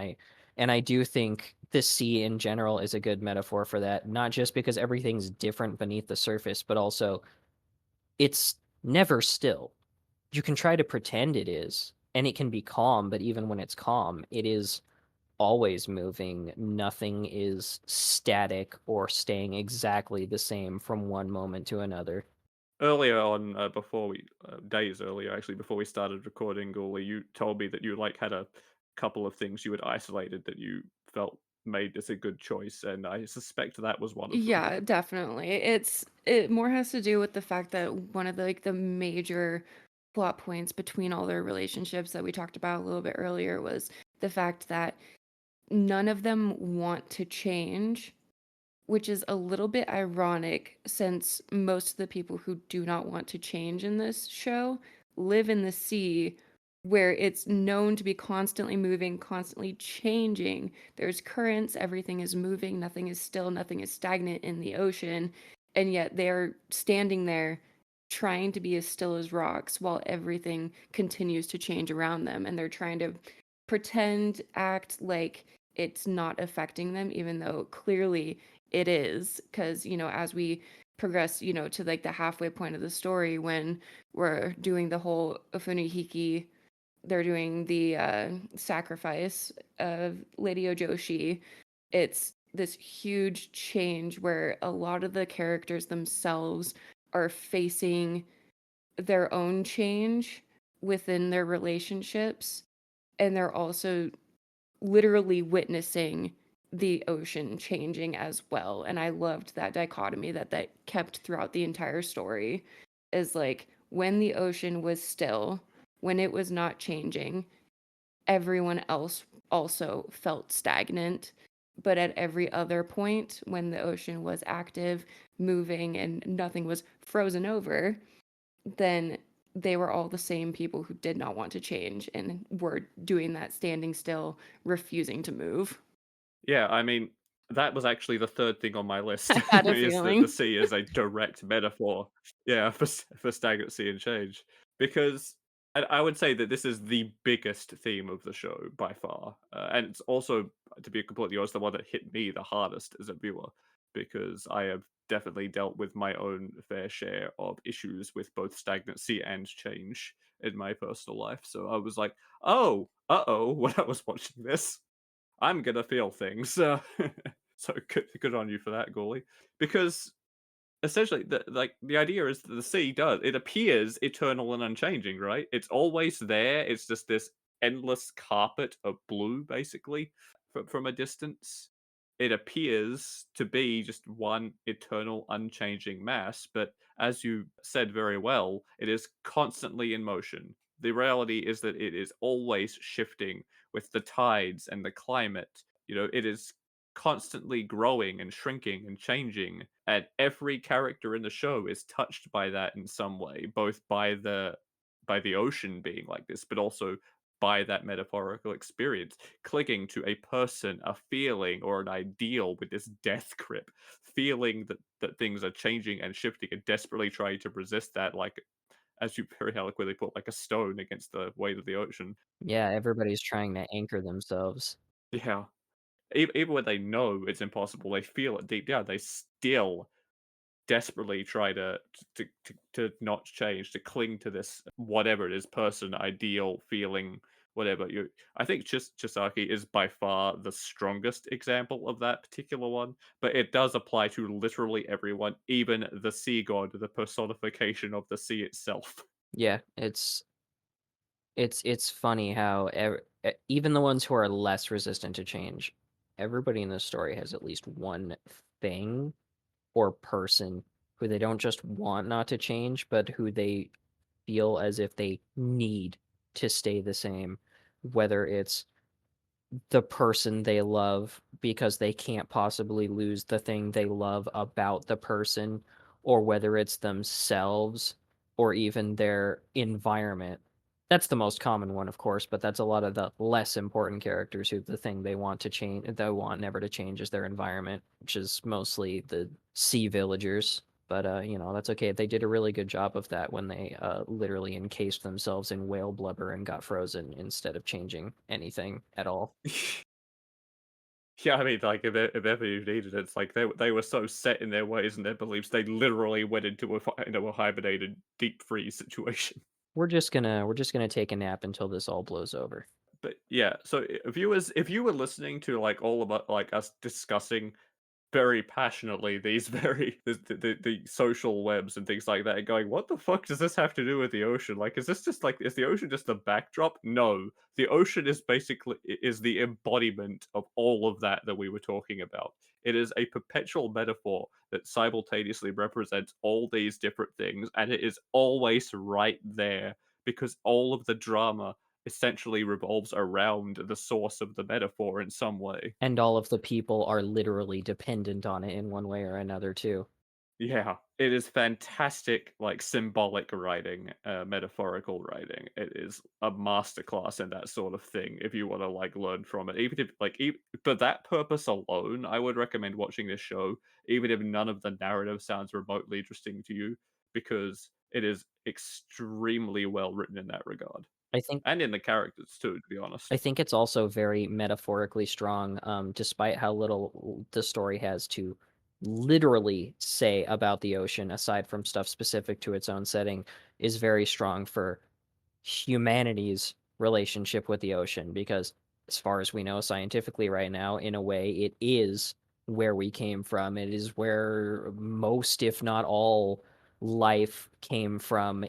I do think the sea in general is a good metaphor for that, not just because everything's different beneath the surface, but also it's never still. You can try to pretend it is, and it can be calm, but even when it's calm, it is always moving. Nothing is static or staying exactly the same from one moment to another. earlier on, before we days earlier actually, before we started recording, Gully, you told me that you like had a couple of things you had isolated that you felt made this a good choice, and I suspect that was one of them. Yeah, definitely. It more has to do with the fact that one of the like the major plot points between all their relationships that we talked about a little bit earlier was the fact that none of them want to change, which is a little bit ironic since most of the people who do not want to change in this show live in the sea where it's known to be constantly moving, constantly changing. There's currents, everything is moving, nothing is still, nothing is stagnant in the ocean, and yet they're standing there trying to be as still as rocks while everything continues to change around them, and they're trying to pretend, act like it's not affecting them, even though clearly it is. Because, as we progress, to like the halfway point of the story when we're doing the whole Ofunihiki, they're doing the sacrifice of Lady Ojoshi. It's this huge change where a lot of the characters themselves are facing their own change within their relationships, and they're also literally witnessing the ocean changing as well. And I loved that dichotomy that kept throughout the entire story, is like when the ocean was still, when it was not changing, everyone else also felt stagnant. But at every other point, when the ocean was active, moving, and nothing was frozen over, then they were all the same people who did not want to change and were doing that standing still, refusing to move. Yeah, I mean, that was actually the third thing on my list, I had a is that the feeling. sea is a direct metaphor, yeah, for stagnancy and change. Because I would say that this is the biggest theme of the show by far, and it's also, to be completely honest, the one that hit me the hardest as a viewer, because I have definitely dealt with my own fair share of issues with both stagnancy and change in my personal life. So I was like, "Oh, uh-oh," when I was watching this. I'm gonna feel things. So good on you for that, goalie. Because essentially, the idea is that the sea does it appears eternal and unchanging, right? It's always there. It's just this endless carpet of blue, basically, from a distance. It appears to be just one eternal, unchanging mass, but as you said very well, it is constantly in motion. The reality is that it is always shifting with the tides and the climate. It is constantly growing and shrinking and changing, and every character in the show is touched by that in some way, both by the ocean being like this, but also by that metaphorical experience, clinging to a person, a feeling, or an ideal with this death grip, feeling that things are changing and shifting and desperately trying to resist that, like, as you very eloquently put, like a stone against the weight of the ocean. Yeah, everybody's trying to anchor themselves. Yeah. Even when they know it's impossible, they feel it deep down. They still desperately try to not change, to cling to this whatever it is, person, ideal, feeling, whatever. I think Chisaki is by far the strongest example of that particular one, but it does apply to literally everyone, even the sea god, the personification of the sea itself. Yeah, it's funny how even the ones who are less resistant to change, everybody in this story has at least one thing or person who they don't just want not to change, but who they feel as if they need to stay the same, whether it's the person they love because they can't possibly lose the thing they love about the person, or whether it's themselves or even their environment. That's the most common one, of course, but that's a lot of the less important characters who the thing they want to change, they want never to change is their environment, which is mostly the sea villagers. But that's okay. They did a really good job of that when they literally encased themselves in whale blubber and got frozen instead of changing anything at all. Yeah, I mean, like if ever you needed it, it's like they were so set in their ways and their beliefs, they literally went into a hibernated deep freeze situation. We're just gonna take a nap until this all blows over. But yeah, so if you were listening to like all about like us discussing very passionately these very the social webs and things like that, and going, "What the fuck does this have to do with the ocean? Like, is this just like is the ocean just the backdrop?" No, the ocean is basically is the embodiment of all of that we were talking about. It is a perpetual metaphor that simultaneously represents all these different things, and it is always right there because all of the drama essentially revolves around the source of the metaphor in some way. And all of the people are literally dependent on it in one way or another too. Yeah, it is fantastic, like, symbolic writing, metaphorical writing. It is a masterclass in that sort of thing if you wanna, like, learn from it. Even if like, for that purpose alone, I would recommend watching this show, even if none of the narrative sounds remotely interesting to you, because it is extremely well written in that regard, I think and in the characters too, to be I honest. think it's also very metaphorically strong, despite how little the story has to literally say about the ocean, aside from stuff specific to its own setting, is very strong for humanity's relationship with the ocean. Because, as far as we know scientifically right now, in a way, it is where we came from. It is where most, if not all, life came from.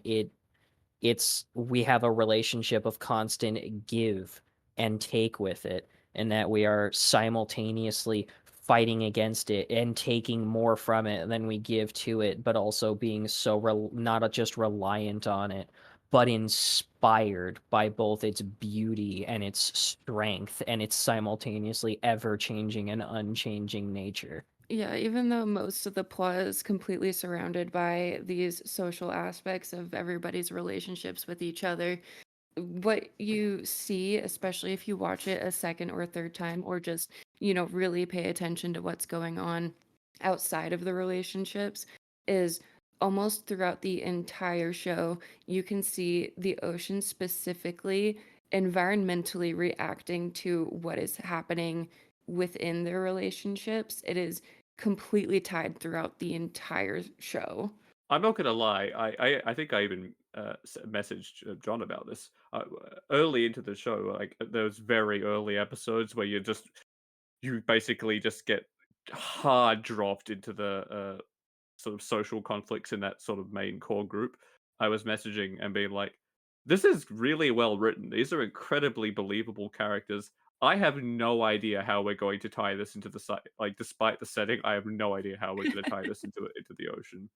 It's we have a relationship of constant give and take with it, and that we are simultaneously fighting against it and taking more from it than we give to it, but also being so not just reliant on it, but inspired by both its beauty and its strength and its simultaneously ever changing and unchanging nature. Yeah, even though most of the plot is completely surrounded by these social aspects of everybody's relationships with each other, what you see, especially if you watch it a second or third time, or just, really pay attention to what's going on outside of the relationships, is almost throughout the entire show, you can see the ocean specifically environmentally reacting to what is happening within their relationships. It is completely tied throughout the entire show. I'm not gonna lie. I think I even messaged John about this early into the show. Like those very early episodes where you basically just get hard dropped into the sort of social conflicts in that sort of main core group. I was messaging and being like, "This is really well written. These are incredibly believable characters. I have no idea how we're going to tie this into the like, despite the setting, I have no idea how we're gonna tie this into the ocean,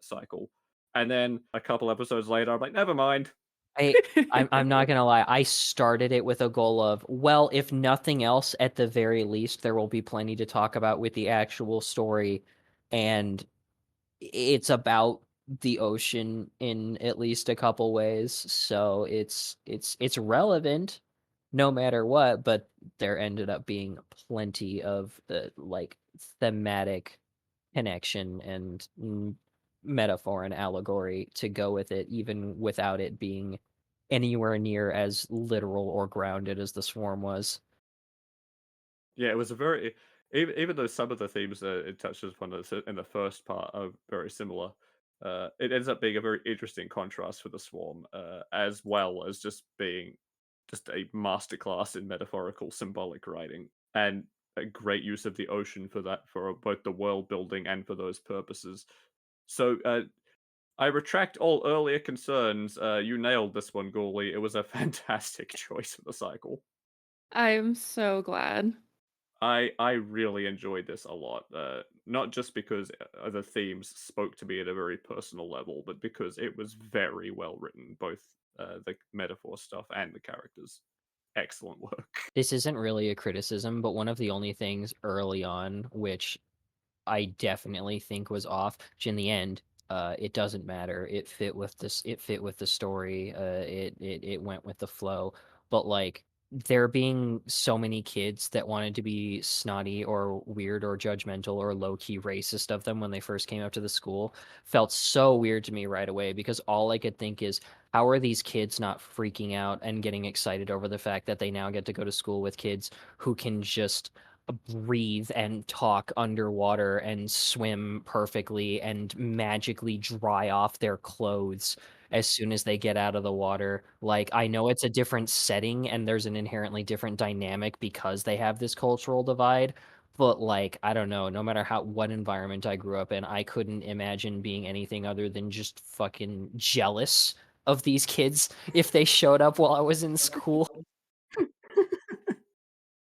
cycle." And then a couple episodes later, I'm like, "Never mind." I I'm not gonna lie, I started it with a goal of, well, if nothing else, at the very least, there will be plenty to talk about with the actual story, and it's about the ocean in at least a couple ways, so it's relevant no matter what, but there ended up being plenty of, like, thematic connection and metaphor and allegory to go with it, even without it being anywhere near as literal or grounded as the swarm was. Yeah, it was a very even though some of the themes that it touches upon in the first part are very similar, it ends up being a very interesting contrast for the swarm, as well as just being just a masterclass in metaphorical symbolic writing and a great use of the ocean for that for both the world building and for those purposes. So I retract all earlier concerns. You nailed this one, Gourley. It was a fantastic choice for the cycle. I'm so glad. I really enjoyed this a lot, not just because the themes spoke to me at a very personal level, but because it was very well written, both the metaphor stuff and the characters. Excellent work. This isn't really a criticism, but one of the only things early on which I definitely think was off, which in the end, it doesn't matter. It fit with the story. It went with the flow. But like there being so many kids that wanted to be snotty or weird or judgmental or low key racist of them when they first came up to the school felt so weird to me right away because all I could think is how are these kids not freaking out and getting excited over the fact that they now get to go to school with kids who can just breathe and talk underwater and swim perfectly and magically dry off their clothes as soon as they get out of the water. Like, I know it's a different setting and there's an inherently different dynamic because they have this cultural divide, But, like, I don't know, no matter what environment I grew up in, I couldn't imagine being anything other than just fucking jealous of these kids if they showed up while I was in school.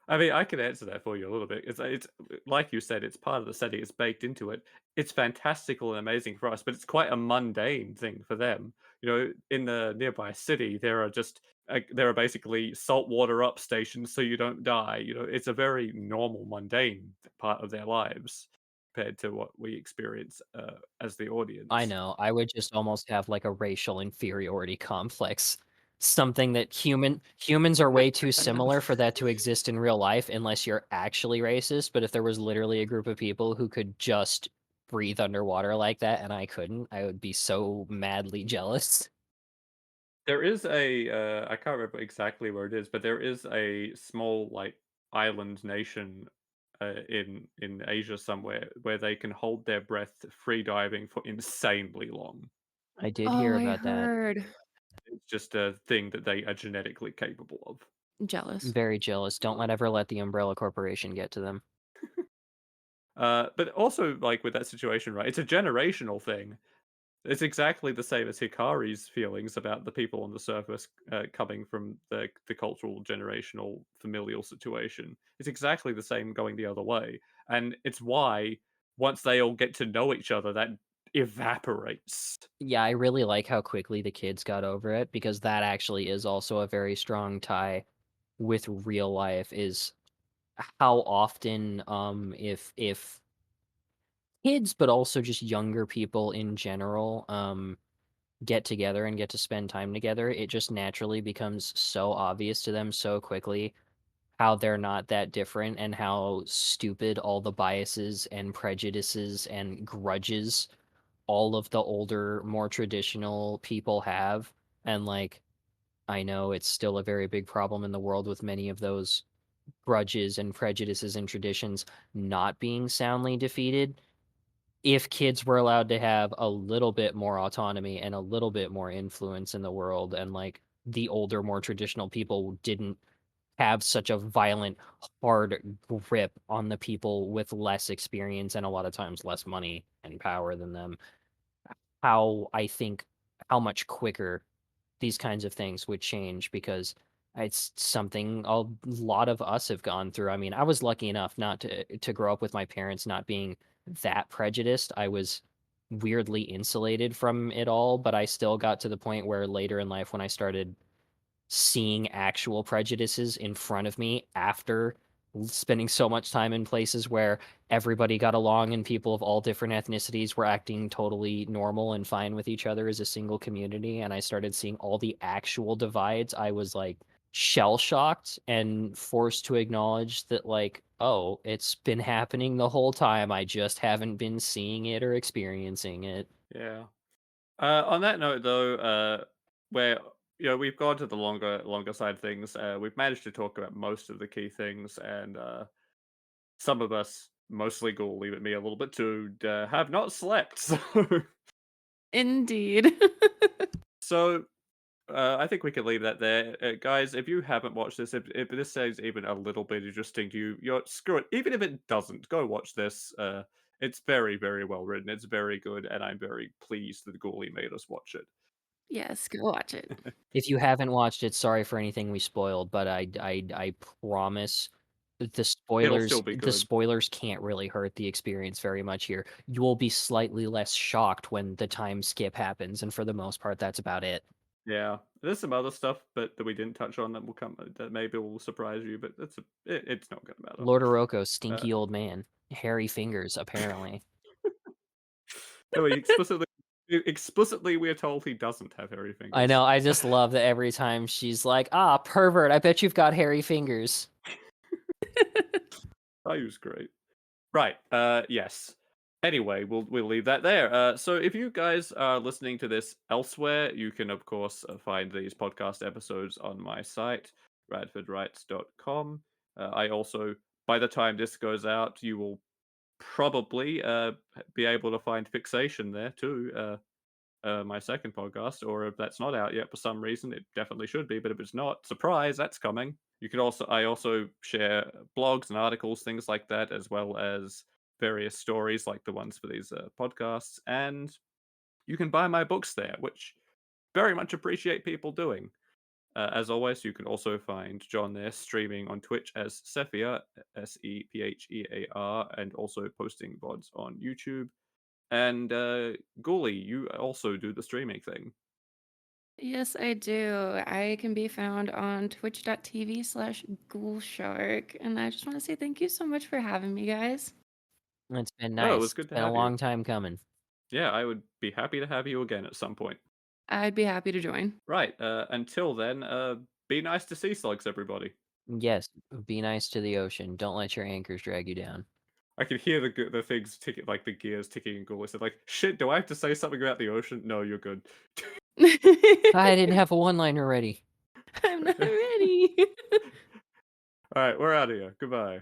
I mean, I can answer that for you a little bit. It's like you said, it's part of the setting. It's baked into it. It's fantastical and amazing for us, but it's quite a mundane thing for them. You know, in the nearby city, there are basically saltwater up stations, so you don't die. You know, it's a very normal, mundane part of their lives compared to what we experience as the I audience. know, I would just almost have, like, a racial inferiority complex. Something that humans are way too similar for that to exist in real life unless you're actually racist, but if there was literally a group of people who could just breathe underwater like that and I couldn't, I would be so madly jealous. There is I can't remember exactly where it is, but there is a small, like, island nation, in Asia somewhere where they can hold their breath free diving for insanely long. I did Oh, hear I about that. heard. It's just a thing that they are genetically capable of. Jealous. Very jealous, don't let the Umbrella Corporation get to them. But also, like, with that situation, right, it's a generational thing. It's exactly the same as Hikari's feelings about the people on the surface, coming from the cultural, generational, familial situation. It's exactly the same going the other way, and it's why once they all get to know each other, that evaporates. Yeah, I really like how quickly the kids got over it because that actually is also a very strong tie with real life is how often if kids but also just younger people in general get together and get to spend time together, it just naturally becomes so obvious to them so quickly how they're not that different and how stupid all the biases and prejudices and grudges all of the older, more traditional people have. And like, I know it's still a very big problem in the world with many of those grudges and prejudices and traditions not being soundly defeated. If kids were allowed to have a little bit more autonomy and a little bit more influence in the world, and like the older, more traditional people didn't have such a violent, hard grip on the people with less experience and a lot of times less money and power than them, how I think how much quicker these kinds of things would change because it's something a lot of us have gone through. I mean, I was lucky enough not to grow up with my parents not being that prejudiced. I was weirdly insulated from it all, but I still got to the point where later in life when I started seeing actual prejudices in front of me after spending so much time in places where everybody got along and people of all different ethnicities were acting totally normal and fine with each other as a single community, and I started seeing all the actual divides, I was like shell shocked and forced to acknowledge that like, oh, it's been happening the whole time. I just haven't been seeing it or experiencing it. Yeah. On that note, though, where we've gone to the longer side of things. We've managed to talk about most of the key things, and some of us, mostly Ghoul, leave it me a little bit too, have not slept. Indeed. So I think we can leave that there, guys. If you haven't watched this, if this sounds even a little bit interesting to you, screw it. Even if it doesn't, go watch this. It's very, very well written. It's very good, and I'm very pleased that Ghoulie made us watch it. Yes, go watch it. If you haven't watched it, sorry for anything we spoiled, but I promise that It'll still be the good. spoilers can't really hurt the experience very much here. You will be slightly less shocked when the time skip happens, and for the most part, that's about it. Yeah, there's some other stuff, but that we didn't touch on that will come that maybe will surprise you, but it's not gonna matter. Lord Oroko, Uh, stinky old man, hairy fingers, apparently. no, explicitly we are told he doesn't have hairy I fingers. know, I just love that every time she's like, "Ah, pervert, I bet you've got hairy fingers." I was great. Right. Yes. Anyway, we'll leave that there. So if you guys are listening to this elsewhere, you can of course find these podcast episodes on my site, radfordwrites.com. I also, by the time this goes out, you will probably be able to find fixation there too. my second podcast, or if that's not out yet for some reason, it definitely should be. But if it's not, surprise, that's coming. I also share blogs and articles, things like that, as well as various stories like the ones for these podcasts. And you can buy my books there, which very much appreciate people doing. As always, you can also find John there streaming on Twitch as Sephir, Sephear, and also posting VODs on YouTube. And Ghoulie, you also do the streaming thing. Yes, I do. I can be found on twitch.tv/ghoulshark. And I just want to say thank you so much for having me, guys. It's been No, it nice. was It's good to been a have you. long time coming. Yeah, I would be happy to have you again at some point. I'd be happy to join. Right. Until then, be nice to sea slugs, everybody. Yes, be nice to the ocean. Don't let your anchors drag you down. I can hear the things ticking, like the gears ticking in Ghoulie. So like, shit, do I have to say something about the ocean? No, you're good. I didn't have a one-liner ready. I'm not ready. All right, we're out of here. Goodbye.